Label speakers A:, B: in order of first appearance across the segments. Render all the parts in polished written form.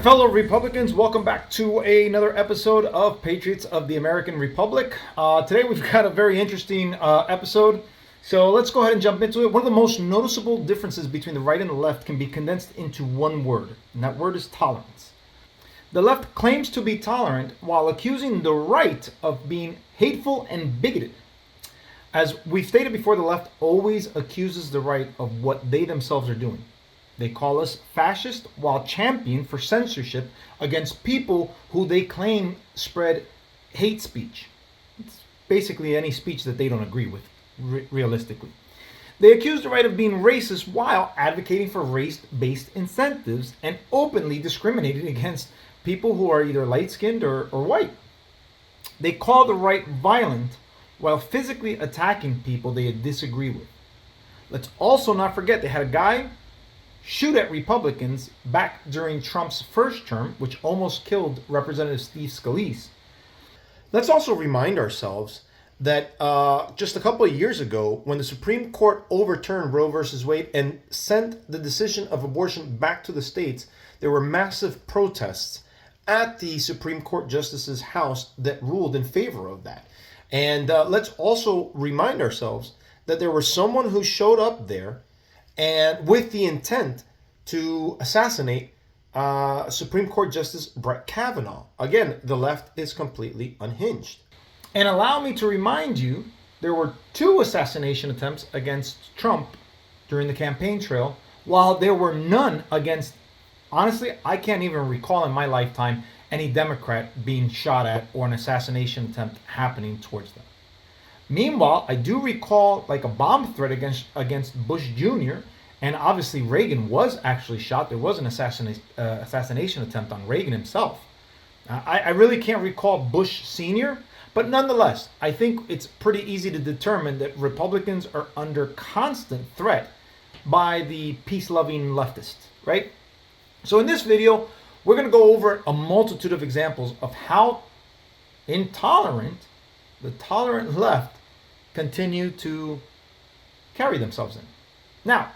A: fellow Republicans, welcome back to another episode of Patriots of the American Republic. Today we've got a very interesting episode, so let's go ahead and jump into it. One of the most noticeable differences between the right and the left can be condensed into one word, and that word is tolerance. The left claims to be tolerant while accusing the right of being hateful and bigoted. As we've stated before, the left always accuses the right of what they themselves are doing. They call us fascist while championing for censorship against people who they claim spread hate speech. It's basically any speech that they don't agree with, realistically. They accuse the right of being racist while advocating for race-based incentives and openly discriminating against people who are either light-skinned or white. They call the right violent while physically attacking people they disagree with. Let's also not forget they had a guy shoot at Republicans back during Trump's first term, which almost killed Representative Steve Scalise. Let's also remind ourselves that just a couple of years ago, when the Supreme Court overturned Roe versus Wade and sent the decision of abortion back to the states, there were massive protests at the Supreme Court Justice's house that ruled in favor of that. And let's also remind ourselves that there was someone who showed up there and with the intent to assassinate Supreme Court Justice Brett Kavanaugh. Again, the left is completely unhinged. And allow me to remind you, there were 2 assassination attempts against Trump during the campaign trail, while there were none against, honestly, I can't even recall in my lifetime any Democrat being shot at or an assassination attempt happening towards them. Meanwhile, I do recall like a bomb threat against Bush Jr., and obviously Reagan was actually shot. There was an assassination attempt on Reagan himself. I really can't recall Bush Sr., but nonetheless, I think it's pretty easy to determine that Republicans are under constant threat by the peace-loving leftists, right? So in this video, we're going to go over a multitude of examples of how intolerant the tolerant left continue to carry themselves in. Now,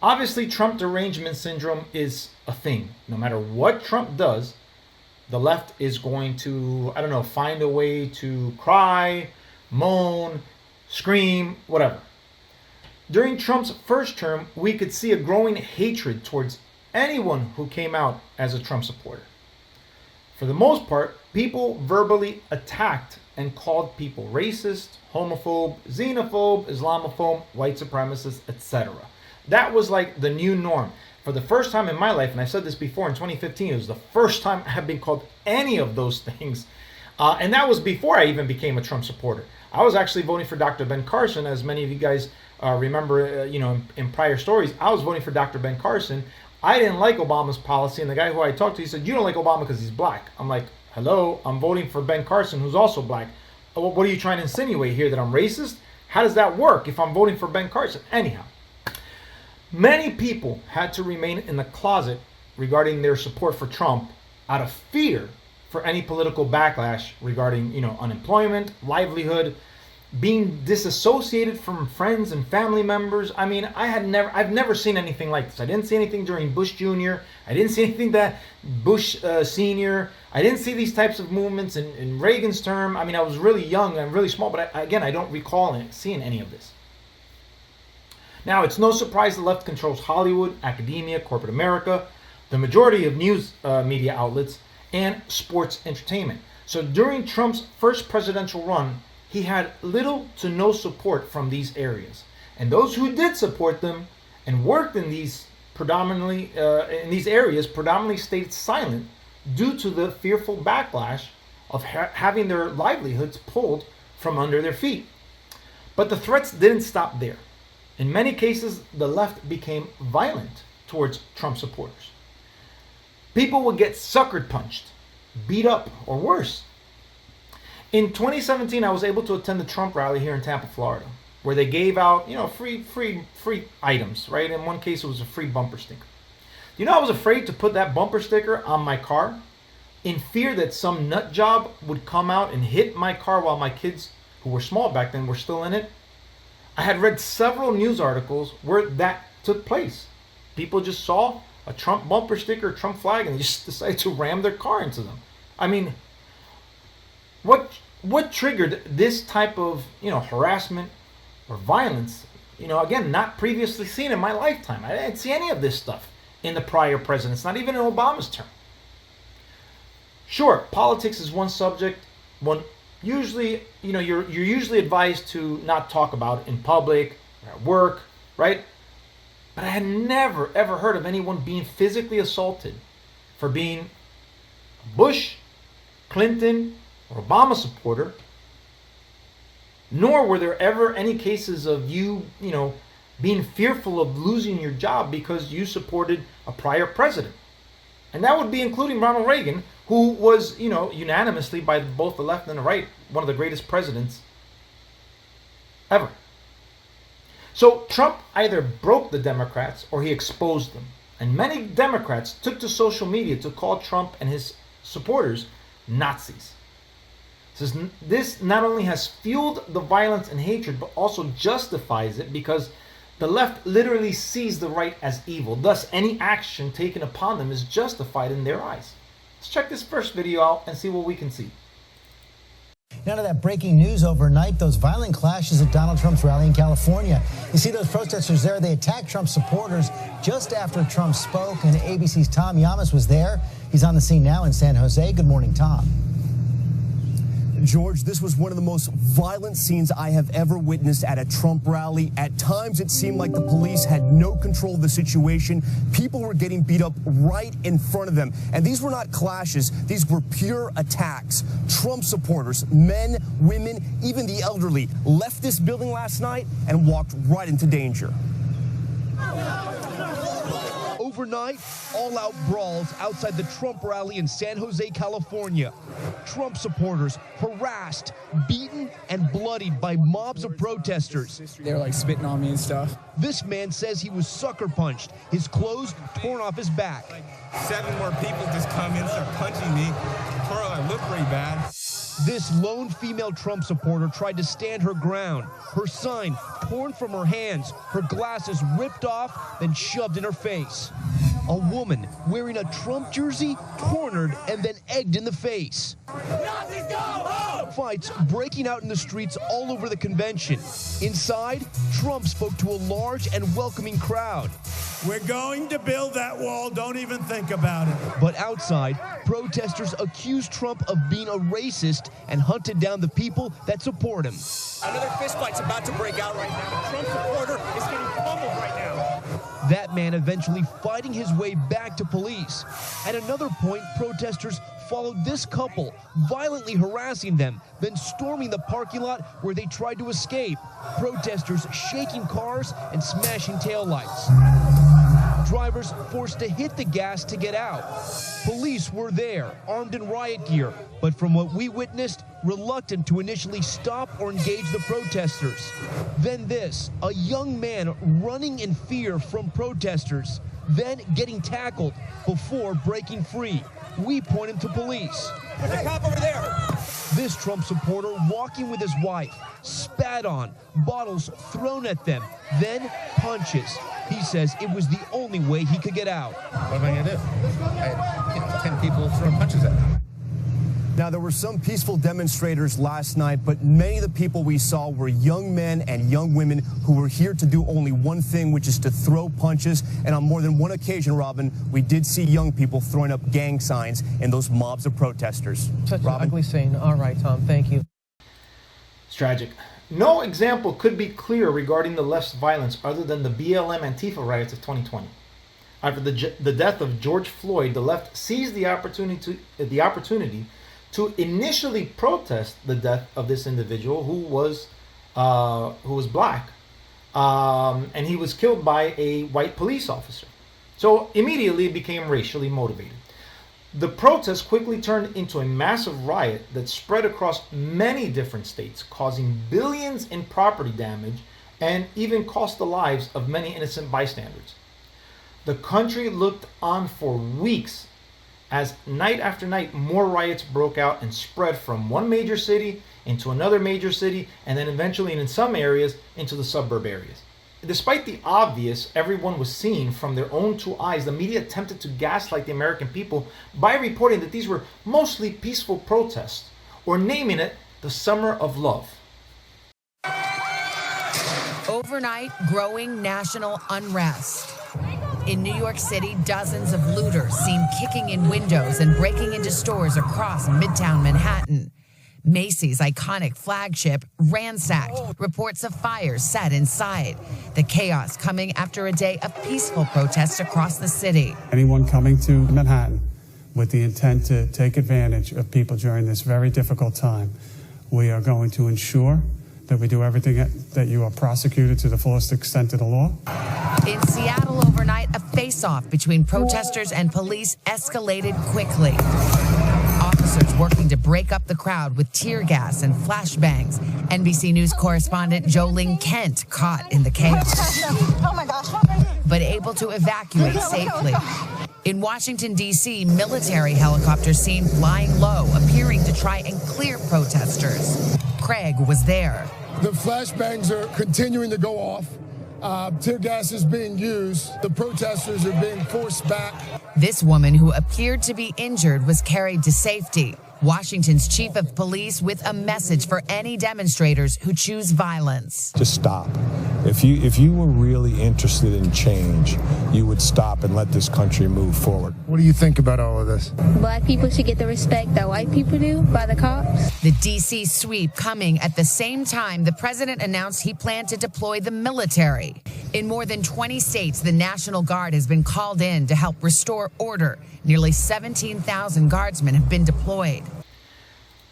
A: obviously, Trump derangement syndrome is a thing. No matter what Trump does, the left is going to, find a way to cry, moan, scream, whatever. During Trump's first term, we could see a growing hatred towards anyone who came out as a Trump supporter. For the most part, people verbally attacked and called people racist, homophobe, xenophobe, Islamophobe, white supremacist, etc. That was like the new norm. For the first time in my life, and I said this before in 2015, it was the first time I have been called any of those things. And that was before I even became a Trump supporter. I was actually voting for Dr. Ben Carson, as many of you guys remember, in prior stories. I was voting for Dr. Ben Carson. I didn't like Obama's policy, and the guy who I talked to, he said, "You don't like Obama because he's black." I'm like, hello, I'm voting for Ben Carson, who's also black. What are you trying to insinuate here, that I'm racist? How does that work if I'm voting for Ben Carson? Anyhow, many people had to remain in the closet regarding their support for Trump out of fear for any political backlash regarding, unemployment, livelihood, being disassociated from friends and family members. I mean, I've never seen anything like this. I didn't see anything during Bush Jr. I didn't see anything that Bush Sr. I didn't see these types of movements in Reagan's term. I mean, I was really young and really small, but I don't recall seeing any of this. Now, it's no surprise the left controls Hollywood, academia, corporate America, the majority of news media outlets, and sports entertainment. So during Trump's first presidential run, he had little to no support from these areas. And those who did support them and worked in these areas predominantly stayed silent due to the fearful backlash of having their livelihoods pulled from under their feet. But the threats didn't stop there. In many cases, the left became violent towards Trump supporters. People would get sucker punched, beat up, or worse. In 2017, I was able to attend the Trump rally here in Tampa, Florida, where they gave out, free items, right? In one case, it was a free bumper sticker. I was afraid to put that bumper sticker on my car in fear that some nut job would come out and hit my car while my kids, who were small back then, were still in it. I had read several news articles where that took place. People just saw a Trump bumper sticker, Trump flag, and they just decide to ram their car into them. I mean, what triggered this type of, harassment or violence? Again, not previously seen in my lifetime. I didn't see any of this stuff in the prior presidents, not even in Obama's term. Sure, politics is one subject. One usually, you're usually advised to not talk about it in public or at work, right? But I had never ever heard of anyone being physically assaulted for being a Bush, Clinton, or Obama supporter. Nor were there ever any cases of you being fearful of losing your job because you supported a prior president. And that would be including Ronald Reagan, who was, unanimously by both the left and the right, one of the greatest presidents ever. So Trump either broke the Democrats or he exposed them. And many Democrats took to social media to call Trump and his supporters Nazis. This not only has fueled the violence and hatred, but also justifies it because the left literally sees the right as evil. Thus, any action taken upon them is justified in their eyes. Let's check this first video out and see what we can see.
B: None of that breaking news overnight, those violent clashes at Donald Trump's rally in California. You see those protesters there, they attacked Trump supporters just after Trump spoke, and ABC's Tom Yamas was there. He's on the scene now in San Jose. Good morning, Tom.
C: George, this was one of the most violent scenes I have ever witnessed at a Trump rally. At times, it seemed like the police had no control of the situation. People were getting beat up right in front of them. And these were not clashes. These were pure attacks. Trump supporters, men, women, even the elderly, left this building last night and walked right into danger. Overnight, all-out brawls outside the Trump rally in San Jose, California. Trump supporters harassed, beaten, and bloodied by mobs of protesters.
D: They were like spitting on me and stuff.
C: This man says he was sucker punched, his clothes torn off his back.
D: 7 more people just come in, start punching me. I look pretty bad.
C: This lone female Trump supporter tried to stand her ground. Her sign torn from her hands, her glasses ripped off, then shoved in her face. A woman wearing a Trump jersey cornered and then egged in the face. Nazis go home! Fights breaking out in the streets all over the convention. Inside, Trump spoke to a large and welcoming crowd.
E: We're going to build that wall. Don't even think about it.
C: But outside, protesters accused Trump of being a racist and hunted down the people that support him.
F: Another fistfight's about to break out right now. A Trump supporter is getting pummeled right now.
C: That man eventually fighting his way back to police. At another point, protesters followed this couple, violently harassing them, then storming the parking lot where they tried to escape. Protesters shaking cars and smashing taillights. Drivers forced to hit the gas to get out. Police were there, armed in riot gear, but from what we witnessed, reluctant to initially stop or engage the protesters. Then this, a young man running in fear from protesters, then getting tackled before breaking free. We point him to police.
F: There's a cop over there.
C: This Trump supporter walking with his wife, spat on, bottles thrown at them, then punches. He says it was the only way he could get out.
D: What am I going to do? I had 10 people throwing punches at me.
C: Now, there were some peaceful demonstrators last night, but many of the people we saw were young men and young women who were here to do only one thing, which is to throw punches. And on more than one occasion, Robin, we did see young people throwing up gang signs in those mobs of protesters.
G: Such
C: Robin?
G: an ugly scene. All right, Tom, thank you.
A: It's tragic. No example could be clearer regarding the left's violence other than the BLM Antifa riots of 2020. After the death of George Floyd, the left seized the opportunity to initially protest the death of this individual who was black, and he was killed by a white police officer. So immediately it became racially motivated. The protest quickly turned into a massive riot that spread across many different states, causing billions in property damage and even cost the lives of many innocent bystanders. The country looked on for weeks as night after night more riots broke out and spread from one major city into another major city, and then eventually, and in some areas, into the suburb areas. Despite the obvious everyone was seeing from their own two eyes, the media attempted to gaslight the American people by reporting that these were mostly peaceful protests, or naming it the Summer of Love.
H: Overnight, growing national unrest. In New York City, dozens of looters seen kicking in windows and breaking into stores across Midtown Manhattan. Macy's iconic flagship ransacked, reports of fires set inside. The chaos coming after a day of peaceful protests across the city.
I: Anyone coming to Manhattan with the intent to take advantage of people during this very difficult time, we are going to ensure that we do everything that you are prosecuted to the fullest extent of the law.
H: In Seattle overnight, a face-off between protesters and police escalated quickly. Officers working to break up the crowd with tear gas and flashbangs. NBC News correspondent Jolene Kent caught in the chaos.
J: Oh my gosh.
H: But able to evacuate safely. In Washington, D.C., military helicopters seen flying low, appearing to try and clear protesters. Craig was there.
K: The flashbangs are continuing to go off. Tear gas is being used. The protesters are being forced back.
H: This woman, who appeared to be injured, was carried to safety. Washington's chief of police with a message for any demonstrators who choose violence.
L: Just stop. If you were really interested in change, you would stop and let this country move forward.
K: What do you think about all of this?
J: Black people should get the respect that white people do by the cops.
H: The D.C. sweep coming at the same time the president announced he planned to deploy the military. In more than 20 states, the National Guard has been called in to help restore order. Nearly 17,000 guardsmen have been deployed.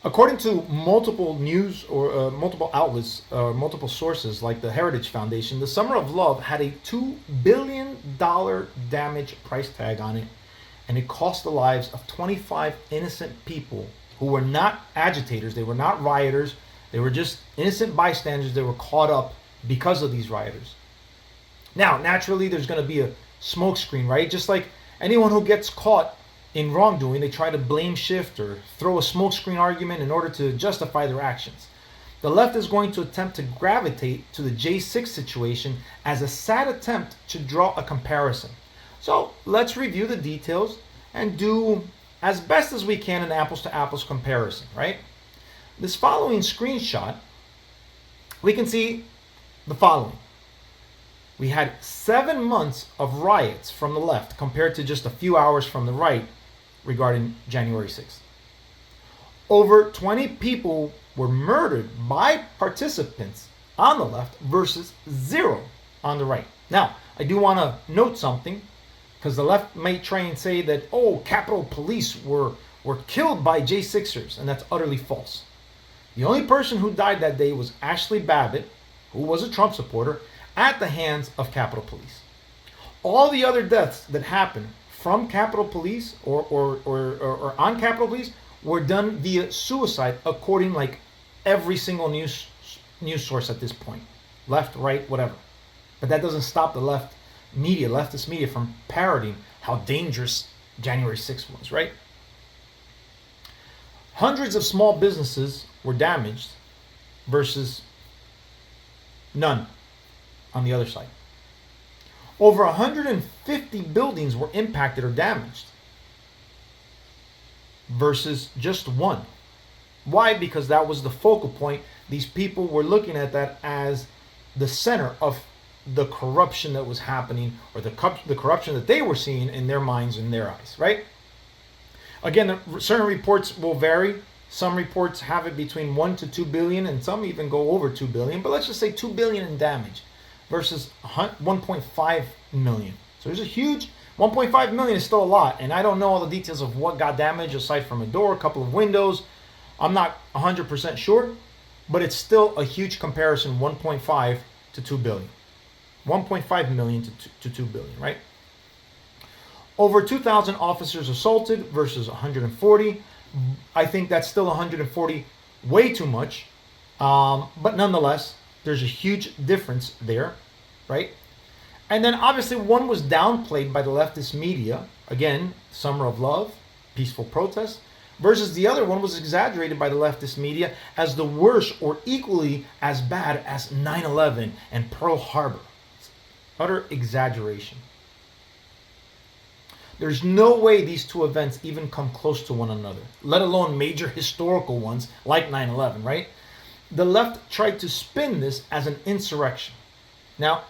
A: According to multiple news or multiple outlets, multiple sources like the Heritage Foundation, the Summer of Love had a $2 billion damage price tag on it, and it cost the lives of 25 innocent people who were not agitators, they were not rioters, they were just innocent bystanders. They were caught up because of these rioters. Now, naturally, there's going to be a smokescreen, right? Just like anyone who gets caught in wrongdoing, they try to blame shift or throw a smokescreen argument in order to justify their actions. The left is going to attempt to gravitate to the J6 situation as a sad attempt to draw a comparison. So let's review the details and do as best as we can an apples to apples comparison, right? This following screenshot, we can see the following. We had 7 months of riots from the left compared to just a few hours from the right regarding January 6th. Over 20 people were murdered by participants on the left versus 0 on the right. Now, I do want to note something, because the left may try and say that, oh, Capitol Police were killed by J6ers, and that's utterly false. The only person who died that day was Ashley Babbitt, who was a Trump supporter, at the hands of Capitol Police. All the other deaths that happened from Capitol Police or on Capitol Police were done via suicide, according like every single news source at this point, left, right, whatever. But that doesn't stop the leftist media from parroting how dangerous January 6th was, right? Hundreds of small businesses were damaged versus none on the other side. Over 150 buildings were impacted or damaged versus just one. Why? Because that was the focal point. These people were looking at that as the center of the corruption that was happening, or the corruption that they were seeing in their minds and their eyes, right? Again, certain reports will vary. Some reports have it between 1 to 2 billion, and some even go over 2 billion. But let's just say 2 billion in damage versus 1.5 million. So there's a huge 1.5 million is still a lot, and I don't know all the details of what got damaged aside from a door, a couple of windows. I'm not 100% sure, but it's still a huge comparison, 1.5 to 2 billion. 1.5 million to 2 billion, right? Over 2,000 officers assaulted versus 140. I think that's still 140 way too much. But nonetheless, there's a huge difference there, right? And then obviously one was downplayed by the leftist media. Again, Summer of Love, peaceful protest, versus the other one was exaggerated by the leftist media as the worst or equally as bad as 9/11 and Pearl Harbor. utter exaggeration. There's no way these two events even come close to one another, let alone major historical ones like 9/11, right? The left tried to spin this as an insurrection. Now,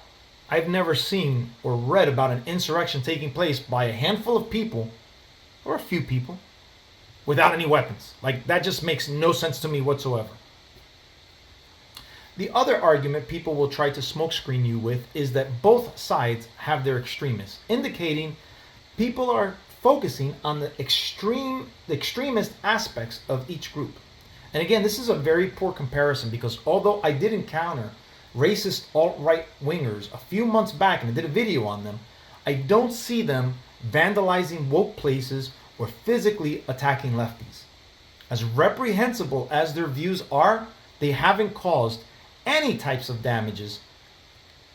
A: I've never seen or read about an insurrection taking place by a handful of people or a few people without any weapons. Like, that just makes no sense to me whatsoever. The other argument people will try to smokescreen you with is that both sides have their extremists, indicating people are focusing on the extremist aspects of each group. And again, this is a very poor comparison, because although I did encounter racist alt-right wingers a few months back and I did a video on them, I don't see them vandalizing woke places or physically attacking lefties. As reprehensible as their views are, they haven't caused any types of damages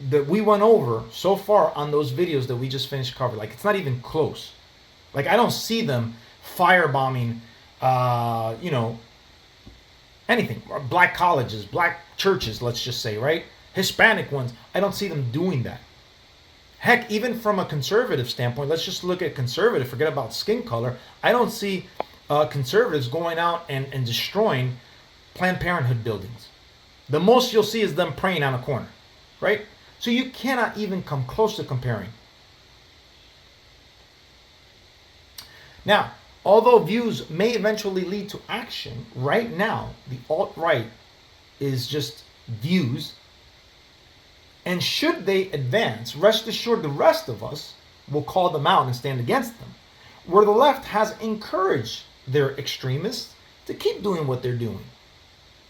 A: that we went over so far on those videos that we just finished covering. Like, it's not even close. Like, I don't see them firebombing, anything. Black colleges, black churches, let's just say, right? Hispanic ones. I don't see them doing that. Heck, even from a conservative standpoint, let's just look at conservative, forget about skin color. I don't see conservatives going out and destroying Planned Parenthood buildings. The most you'll see is them praying on a corner, right? So you cannot even come close to comparing. Now, although views may eventually lead to action, right now, the alt-right is just views. And should they advance, rest assured the rest of us will call them out and stand against them. Where the left has encouraged their extremists to keep doing what they're doing.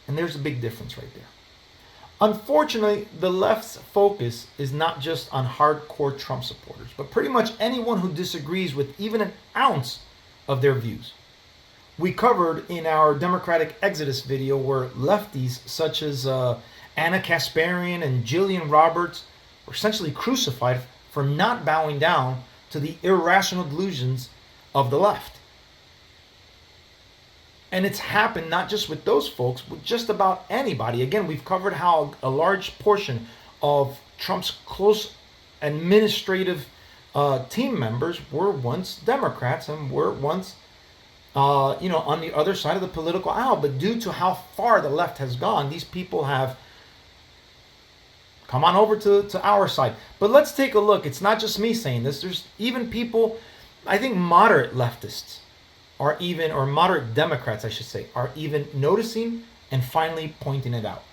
A: And there's a big difference right there. Unfortunately, the left's focus is not just on hardcore Trump supporters, but pretty much anyone who disagrees with even an ounce of their views. We covered in our Democratic Exodus video where lefties such as Anna Kasparian and Jillian Roberts were essentially crucified for not bowing down to the irrational delusions of the left. And it's happened not just with those folks, but just about anybody. Again, we've covered how a large portion of Trump's close administrative team members were once Democrats and were once, on the other side of the political aisle. But due to how far the left has gone, these people have come on over to our side. But let's take a look. It's not just me saying this. There's even people, I think moderate leftists, or moderate Democrats, I should say, are even noticing and finally pointing it out.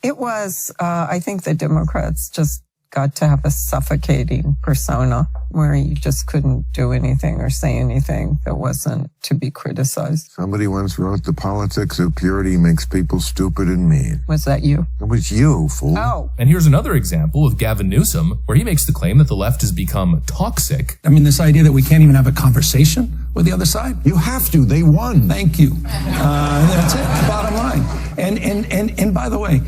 G: It was, I think the Democrats just got to have a suffocating persona where you just couldn't do anything or say anything that wasn't to be criticized.
M: Somebody once wrote, "The politics of purity makes people stupid and mean."
G: Was that you?
M: It was you, fool.
G: Oh.
N: And here's another example with Gavin Newsom, where he makes the claim that the left has become toxic.
O: I mean, this idea that we can't even have a conversation with the other side.
M: You have to. They won.
O: Thank you. That's it. Bottom line. And by the way,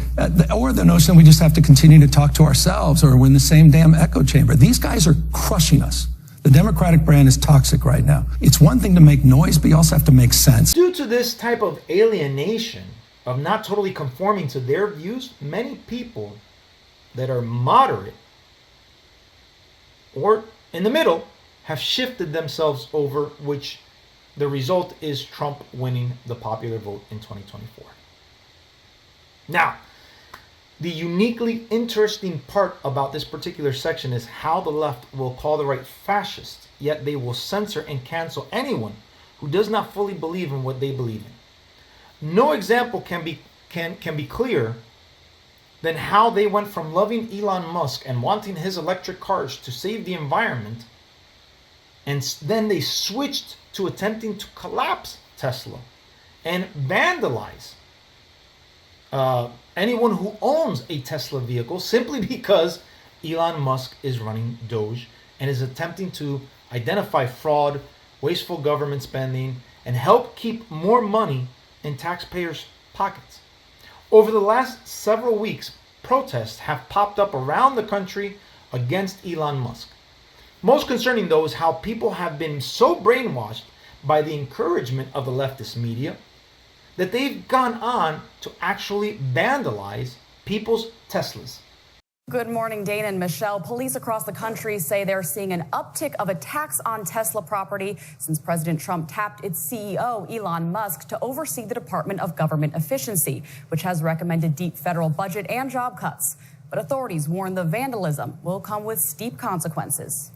O: or the notion we just have to continue to talk to ourselves or we're in the same damn echo chamber. These guys are crushing us. The Democratic brand is toxic right now. It's one thing to make noise, but you also have to make sense.
A: Due to this type of alienation of not totally conforming to their views, many people that are moderate or in the middle have shifted themselves over, which the result is Trump winning the popular vote in 2024. Now, the uniquely interesting part about this particular section is how the left will call the right fascist, yet they will censor and cancel anyone who does not fully believe in what they believe in. No example can be clearer than how they went from loving Elon Musk and wanting his electric cars to save the environment, and then they switched to attempting to collapse Tesla and vandalize anyone who owns a Tesla vehicle simply because Elon Musk is running Doge and is attempting to identify fraud, wasteful government spending, and help keep more money in taxpayers' pockets. Over the last several weeks, protests have popped up around the country against Elon Musk. Most concerning, though, is how people have been so brainwashed by the encouragement of the leftist media that they've gone on to actually vandalize people's Teslas.
P: Good morning, Dana and Michelle. Police across the country say they're seeing an uptick of attacks on Tesla property since President Trump tapped its CEO, Elon Musk, to oversee the Department of Government Efficiency, which has recommended deep federal budget and job cuts. But authorities warn the vandalism will come with steep consequences.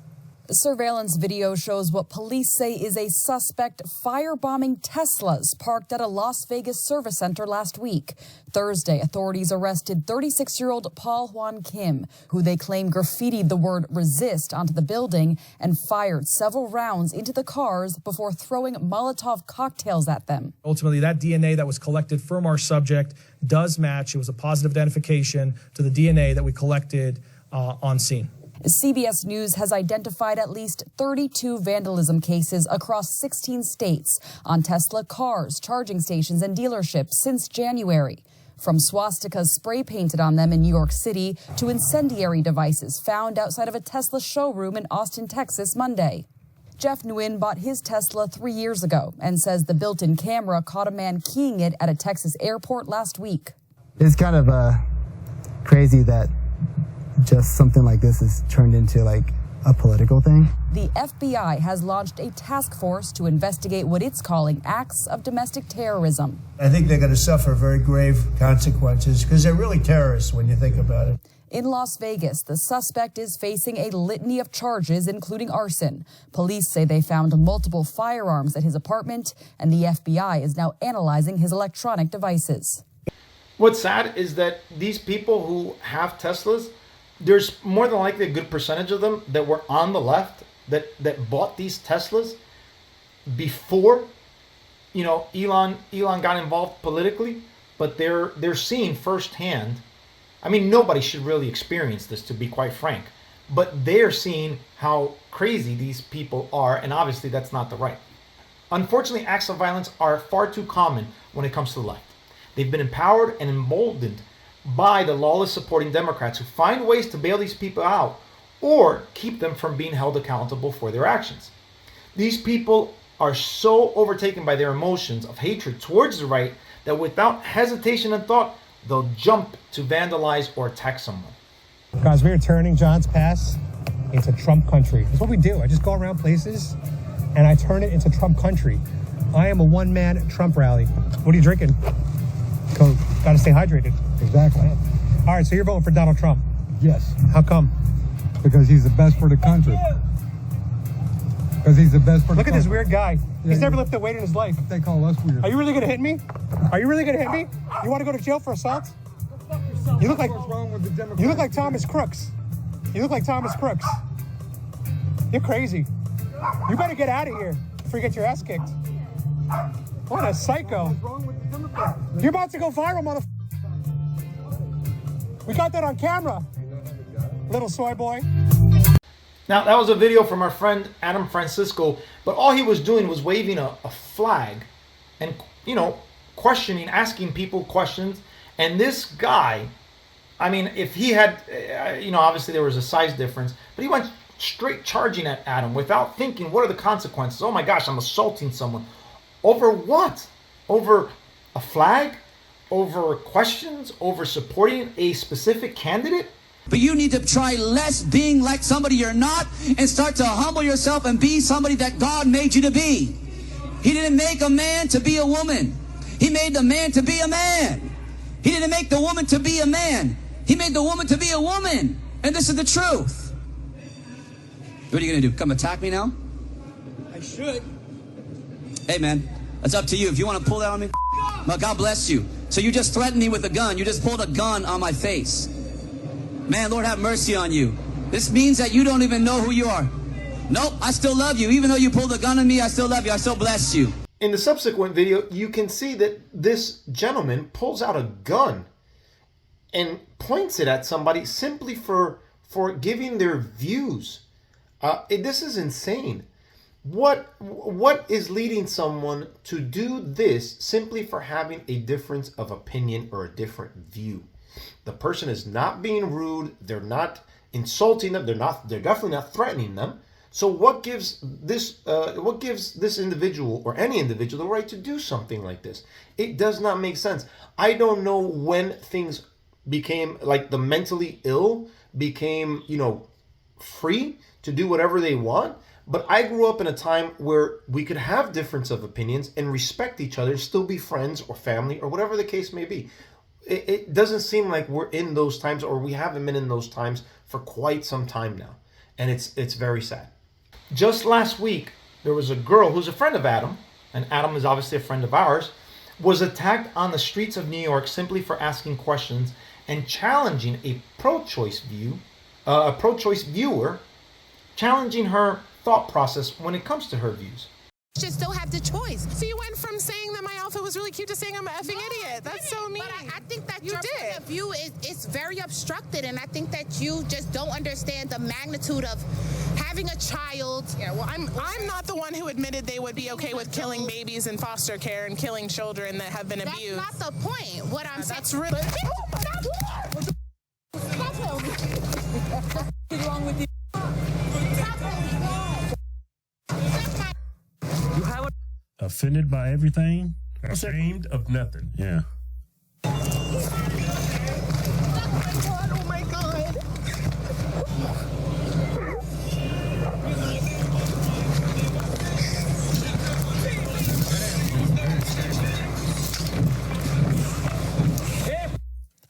P: The surveillance video shows what police say is a suspect firebombing Teslas parked at a Las Vegas service center last week. Thursday, authorities arrested 36-year-old Paul Juan Kim, who they claim graffitied the word resist onto the building and fired several rounds into the cars before throwing Molotov cocktails at them.
Q: Ultimately, that DNA that was collected from our subject does match. It was a positive identification to the DNA that we collected on scene.
P: CBS News has identified at least 32 vandalism cases across 16 states on Tesla cars, charging stations, and dealerships since January. From swastikas spray painted on them in New York City to incendiary devices found outside of a Tesla showroom in Austin, Texas, Monday. Jeff Nguyen bought his Tesla 3 years ago and says the built-in camera caught a man keying it at a Texas airport last week.
R: It's kind of crazy that just something like this is turned into like a political thing.
P: The FBI has launched a task force to investigate what it's calling acts of domestic terrorism.
S: I think they're going to suffer very grave consequences because they're really terrorists when you think about it.
P: In Las Vegas, the suspect is facing a litany of charges, including arson. Police say they found multiple firearms at his apartment, and the FBI is now analyzing his electronic devices.
A: What's sad is that these people who have Teslas, there's more than likely a good percentage of them that were on the left that bought these Teslas before, Elon got involved politically, but they're seeing firsthand. I mean, nobody should really experience this, to be quite frank, but they're seeing how crazy these people are, and obviously that's not the right. Unfortunately, acts of violence are far too common when it comes to the left. They've been empowered and emboldened by the lawless supporting Democrats who find ways to bail these people out or keep them from being held accountable for their actions. These people are so overtaken by their emotions of hatred towards the right that without hesitation and thought, they'll jump to vandalize or attack someone.
T: Guys, we are turning John's Pass into Trump country. That's what we do. I just go around places and I turn it into Trump country. I am a one-man Trump rally. What are you drinking? Coke. Got to stay hydrated.
U: Exactly.
T: All right, so you're voting for Donald Trump?
U: Yes.
T: How come?
U: Because he's the best for the country. Because he's the best for the country.
T: Look at this weird guy.
U: Yeah,
T: He's never lifted a weight in his life.
U: They call us weird.
T: Are you really going to hit me? Are you really going to hit me? You want to go to jail for assault? You look like
U: What's wrong with the Democrats?
T: You look like Thomas Crooks. You look like Thomas Crooks. You're crazy. You better get out of here before you get your ass kicked. What a psycho.
U: What's wrong with the Democrats?
T: You're about to go viral, motherfucker. We got that on camera. Little soy boy.
A: Now, that was a video from our friend Adam Francisco, but all he was doing was waving a flag and, questioning, asking people questions. And this guy, I mean, if he had, obviously there was a size difference, but he went straight charging at Adam without thinking, what are the consequences? Oh my gosh, I'm assaulting someone. Over what? Over a flag? Over questions? Over supporting a specific candidate?
V: But you need to try less being like somebody you're not and start to humble yourself and be somebody that God made you to be. He didn't make a man to be a woman. He made the man to be a man. He didn't make the woman to be a man. He made the woman to be a woman. And this is the truth. What are you going to do? Come attack me now?
F: I should.
V: Hey, man, it's up to you. If you want to pull that on me, well, God bless you. So you just threatened me with a gun. You just pulled a gun on my face. Man, Lord have mercy on you. This means that you don't even know who you are. Nope, I still love you. Even though you pulled a gun on me, I still love you. I still bless you.
A: In the subsequent video, you can see that this gentleman pulls out a gun and points it at somebody simply for giving their views. This is insane. What is leading someone to do this simply for having a difference of opinion or a different view? The person is not being rude. They're not insulting them. They're definitely not threatening them. So what gives this individual or any individual the right to do something like this? It does not make sense. I don't know when things became, like, the mentally ill became, free to do whatever they want. But I grew up in a time where we could have difference of opinions and respect each other, still be friends or family or whatever the case may be. It doesn't seem like we're in those times, or we haven't been in those times for quite some time now. And it's very sad. Just last week, there was a girl who's a friend of Adam, and Adam is obviously a friend of ours, was attacked on the streets of New York simply for asking questions and challenging a pro-choice viewer, challenging her thought process when it comes to her views.
B: Should still have the choice. So you went from saying that my outfit was really cute to saying I'm an effing idiot. That's so mean.
E: But I think that your point of view is very obstructed, and I think that you just don't understand the magnitude of having a child.
B: Yeah, well, I'm not the one who admitted they would be okay with killing babies in foster care and killing children that have been abused.
E: That's not the point. What I'm saying.
B: That's really.
E: What's wrong with you?
W: Offended by everything, ashamed of nothing. Yeah.
B: Oh my God.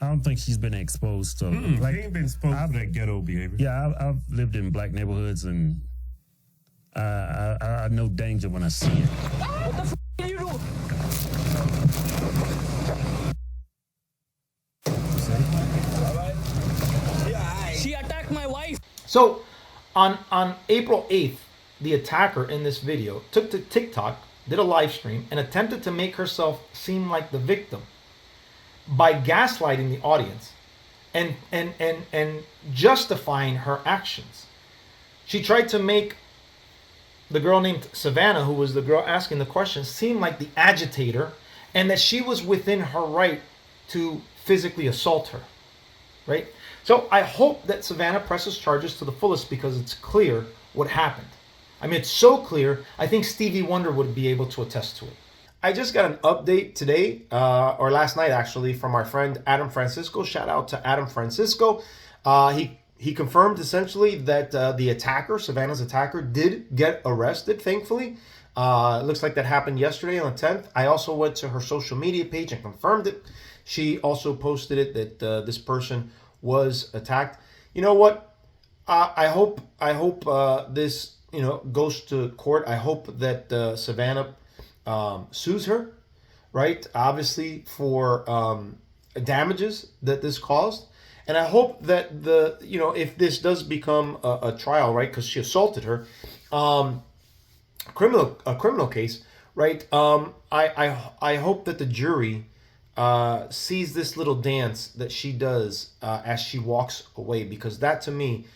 W: I don't think she's been exposed to.
D: She ain't been exposed to that ghetto behavior.
W: Yeah, I've lived in black neighborhoods, and I know danger when I see it.
B: What the f*** are you doing?
E: She attacked my wife.
A: So on April 8th, the attacker in this video took to TikTok, did a live stream, and attempted to make herself seem like the victim by gaslighting the audience and justifying her actions. She tried to make the girl named Savannah, who was the girl asking the question, seem like the agitator, and that she was within her right to physically assault her, right? So I hope that Savannah presses charges to the fullest, because it's clear what happened. I mean, it's so clear, I think Stevie Wonder would be able to attest to it. I just got an update today, or last night actually, from our friend Adam Francisco. Shout out to Adam Francisco. He confirmed essentially that the attacker, Savannah's attacker, did get arrested, thankfully. It looks like that happened yesterday on the 10th. I also went to her social media page and confirmed it. She also posted it that this person was attacked. You know what? I hope this goes to court. I hope that Savannah sues her, right? Obviously for damages that this caused. And I hope that if this does become a trial, right, because she assaulted her, criminal case, right? I hope that the jury sees this little dance that she does as she walks away, because that to me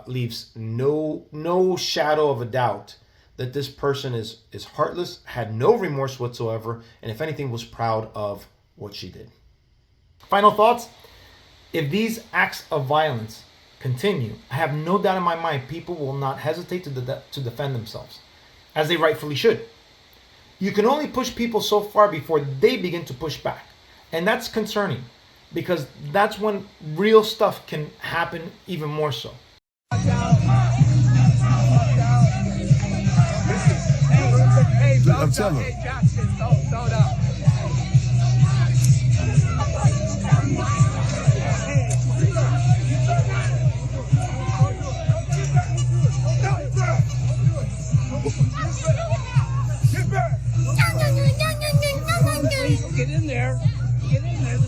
A: leaves no shadow of a doubt that this person is heartless, had no remorse whatsoever, and if anything was proud of what she did. Final thoughts. If these acts of violence continue, I have no doubt in my mind people will not hesitate to defend themselves, as they rightfully should. You can only push people so far before they begin to push back. And that's concerning, because that's when real stuff can happen even more so.
L: I'm telling you.
E: Get in there. Get in there.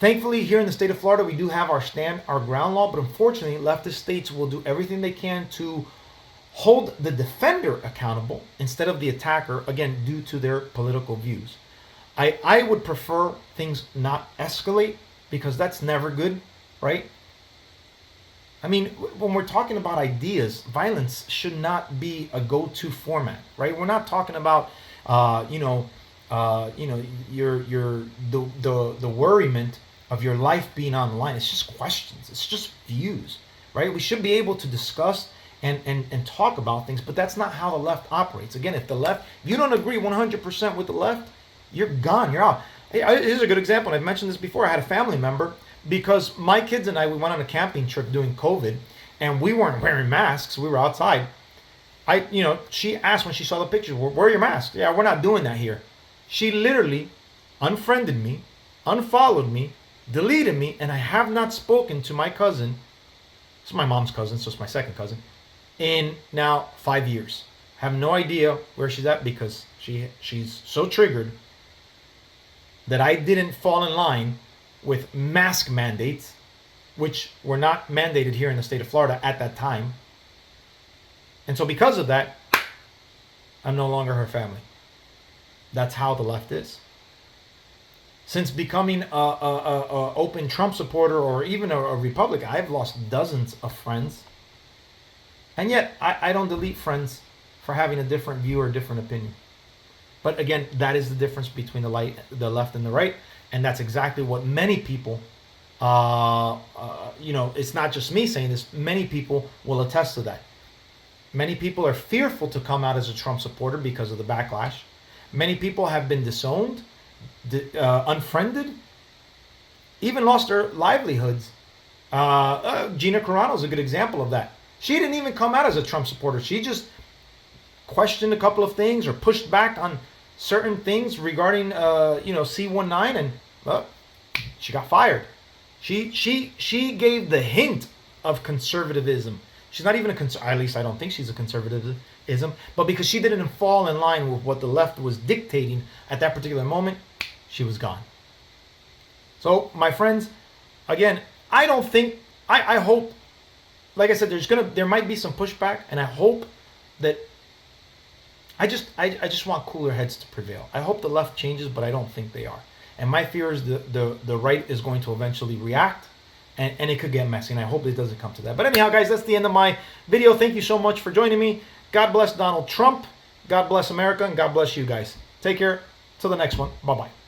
A: Thankfully, here in the state of Florida, we do have our ground law, but unfortunately, leftist states will do everything they can to hold the defender accountable instead of the attacker, again, due to their political views. I would prefer things not escalate, because that's never good, right? I mean, when we're talking about ideas, violence should not be a go-to format, right? We're not talking about, the worriment of your life being online. It's just questions. It's just views, right? We should be able to discuss and talk about things, but that's not how the left operates. Again, if you don't agree 100% with the left, you're gone. You're out. Here's a good example. I've mentioned this before. I had a family member, because my kids and I, we went on a camping trip during COVID, and we weren't wearing masks. We were outside. She asked when she saw the pictures, "Where are your masks?" "Yeah, we're not doing that here." She literally unfriended me, unfollowed me, deleted me, and I have not spoken to my cousin. It's my mom's cousin, so it's my second cousin, in now 5 years. Have no idea where she's at, because she's so triggered that I didn't fall in line with mask mandates, which were not mandated here in the state of Florida at that time. And so because of that, I'm no longer her family. That's how the left is. Since becoming a open Trump supporter, or even a Republican, I've lost dozens of friends. And yet, I don't delete friends for having a different view or a different opinion. But again, that is the difference between the left and the right. And that's exactly what many people, it's not just me saying this, many people will attest to that. Many people are fearful to come out as a Trump supporter because of the backlash. Many people have been disowned, unfriended, even lost their livelihoods. Gina Carano is a good example of that. She didn't even come out as a Trump supporter. She just questioned a couple of things or pushed back on certain things regarding C-19, and she got fired. She gave the hint of conservatism. She's not even at least I don't think she's a conservatism, but because she didn't fall in line with what the left was dictating at that particular moment, she was gone. So, my friends, again, I don't think, I hope, like I said, there might be some pushback, and I hope that I just want cooler heads to prevail. I hope the left changes, but I don't think they are. And my fear is the right is going to eventually react, and it could get messy, and I hope it doesn't come to that. But anyhow, guys, that's the end of my video. Thank you so much for joining me. God bless Donald Trump. God bless America, and God bless you guys. Take care. Till the next one. Bye-bye.